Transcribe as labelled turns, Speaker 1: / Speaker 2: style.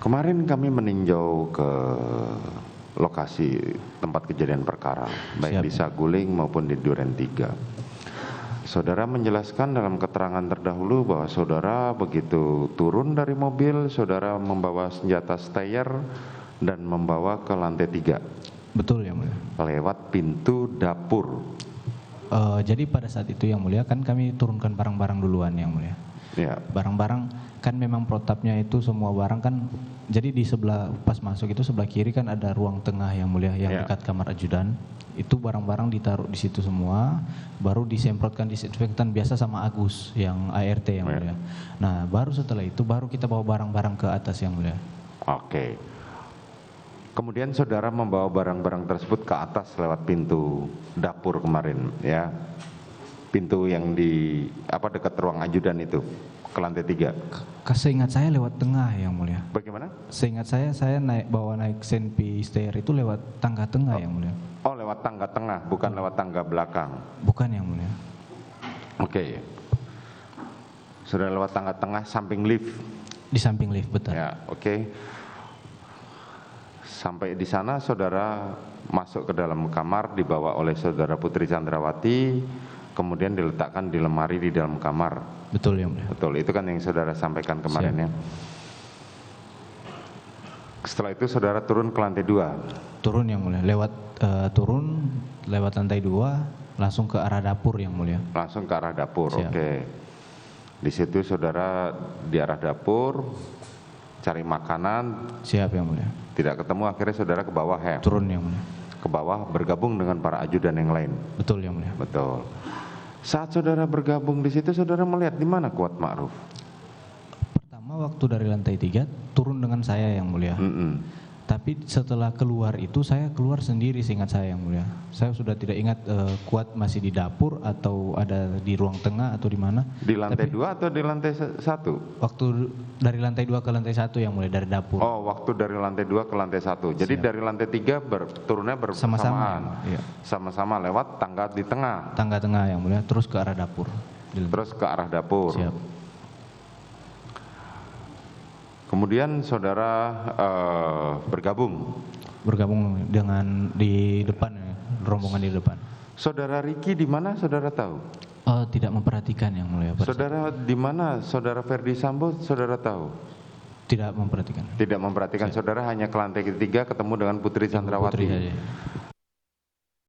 Speaker 1: Kemarin kami meninjau ke lokasi tempat kejadian perkara, baik
Speaker 2: Siap.
Speaker 1: di Saguling maupun di Duren 3. Saudara menjelaskan dalam keterangan terdahulu bahwa saudara begitu turun dari mobil, saudara membawa senjata steyr dan membawa ke lantai 3
Speaker 2: Betul yang mulia.
Speaker 1: lewat pintu dapur.
Speaker 2: Jadi pada saat itu yang mulia kan kami turunkan barang-barang duluan yang mulia.
Speaker 1: Ya,
Speaker 2: Barang-barang kan memang protapnya itu semua barang kan, jadi di sebelah pas masuk itu sebelah kiri kan ada ruang tengah yang mulia yang
Speaker 1: Ya.
Speaker 2: dekat kamar ajudan. Itu barang-barang ditaruh di situ semua, baru disemprotkan disinfektan biasa sama Agus yang ART yang
Speaker 1: Ya.
Speaker 2: mulia. Nah baru setelah itu baru kita bawa barang-barang ke atas yang mulia.
Speaker 1: oke. Kemudian saudara membawa barang-barang tersebut ke atas lewat pintu dapur kemarin, ya. Pintu yang di dekat ruang ajudan itu ke lantai 3.
Speaker 2: Seingat saya lewat tengah yang mulia.
Speaker 1: Bagaimana?
Speaker 2: Seingat saya naik senpi stair itu lewat tangga tengah yang mulia.
Speaker 1: Oh, lewat tangga tengah, bukan lewat tangga belakang.
Speaker 2: Bukan yang mulia.
Speaker 1: Oke. Sudah lewat tangga tengah samping lift.
Speaker 2: Di samping lift, betul.
Speaker 1: Ya, oke. Sampai di sana saudara masuk ke dalam kamar dibawa oleh saudara Putri Chandrawati, kemudian diletakkan di lemari di dalam kamar.
Speaker 2: Betul yang mulia.
Speaker 1: Betul, itu kan yang saudara sampaikan kemarin ya. Setelah itu saudara turun ke lantai 2.
Speaker 2: Turun yang mulia, turun lewat lantai 2 langsung ke arah dapur yang mulia.
Speaker 1: Langsung ke arah dapur.
Speaker 2: Siap.
Speaker 1: Oke. Di situ saudara di arah dapur cari makanan,
Speaker 2: Siap yang mulia.
Speaker 1: tidak ketemu, akhirnya saudara ke bawah ya.
Speaker 2: Turun yang mulia.
Speaker 1: Ke bawah bergabung dengan para ajudan yang lain.
Speaker 2: Betul yang mulia.
Speaker 1: Betul. Saat saudara bergabung di situ, saudara melihat di mana Kuat Ma'ruf?
Speaker 2: Pertama waktu dari lantai 3 turun dengan saya yang mulia. Tapi setelah keluar itu saya keluar sendiri seingat saya yang mulia. Saya sudah tidak ingat Kuat masih di dapur atau ada di ruang tengah atau di mana.
Speaker 1: Di lantai 2 atau di lantai 1?
Speaker 2: Waktu dari lantai 2 ke lantai 1 yang mulia, dari dapur.
Speaker 1: Oh, waktu dari lantai 2 ke lantai 1. Jadi
Speaker 2: Siap.
Speaker 1: dari lantai 3 turunnya
Speaker 2: Sama-sama.
Speaker 1: bersamaan.
Speaker 2: Iya.
Speaker 1: Sama-sama lewat tangga di tengah.
Speaker 2: Tangga tengah yang mulia, terus ke arah dapur.
Speaker 1: Terus ke arah dapur.
Speaker 2: Siap.
Speaker 1: Kemudian saudara bergabung.
Speaker 2: Dengan di depan ya, rombongan di depan.
Speaker 1: Saudara Riki di mana saudara tahu?
Speaker 2: Tidak memperhatikan yang mulia.
Speaker 1: Saudara di mana saudara Ferdi Sambo saudara tahu?
Speaker 2: Tidak memperhatikan.
Speaker 1: Tidak memperhatikan. Saudara hanya ke lantai 3 ketemu dengan Putri Chandrawati.
Speaker 2: Putri saja.